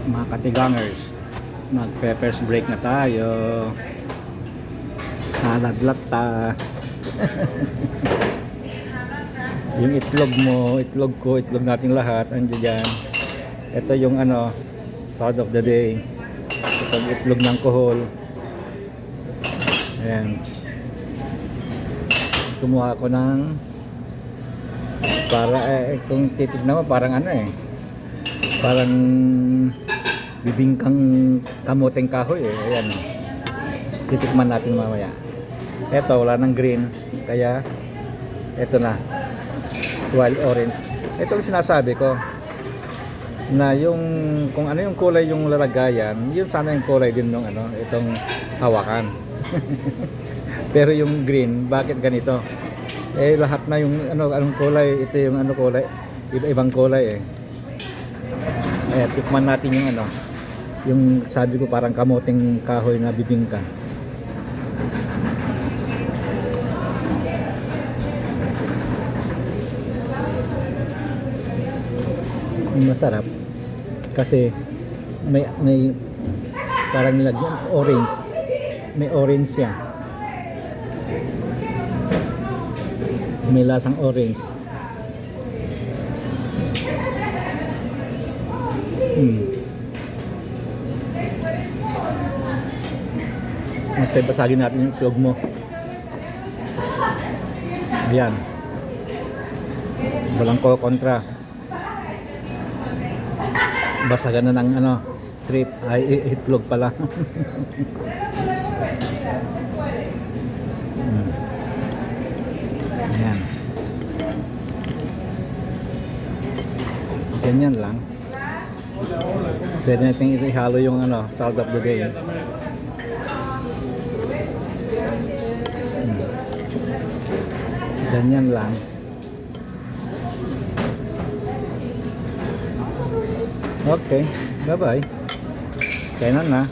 Mga katigangers, mag peppers break na tayo. Saladlat ta. Yung itlog mo, itlog ko, itlog nating lahat andiyan dyan. Ito yung ano, salad of the day. Itong itlog ng kohol. Ayan. Kumuha ko ng para kung titignan mo parang ano parang bibingkang kamoteng kahoy ayan. Titikman natin mamaya. Eto wala ng green kaya eto na wild orange. Ito ang sinasabi ko na yung kung ano yung kulay yung lalagayan, yun sana yung kulay din ng ano itong hawakan. Pero yung green bakit ganito? Lahat na yung anong kulay, ito yung ano kulay, iba-ibang kulay tikman natin yung ano, yung sabi ko parang kamoting kahoy na bibingka. Masarap kasi may parang nilagyan orange, may orange siya. May lasang orange. At basagin natin yung itlog mo. Yan. Walang kontra. Basagan na ng ano, trip ay itlog pala. Ayan. Ganyan lang. Pwede natin ihalo yung ano, salad of the day. Ganyan lang. Okay, bye bye. Kainan na.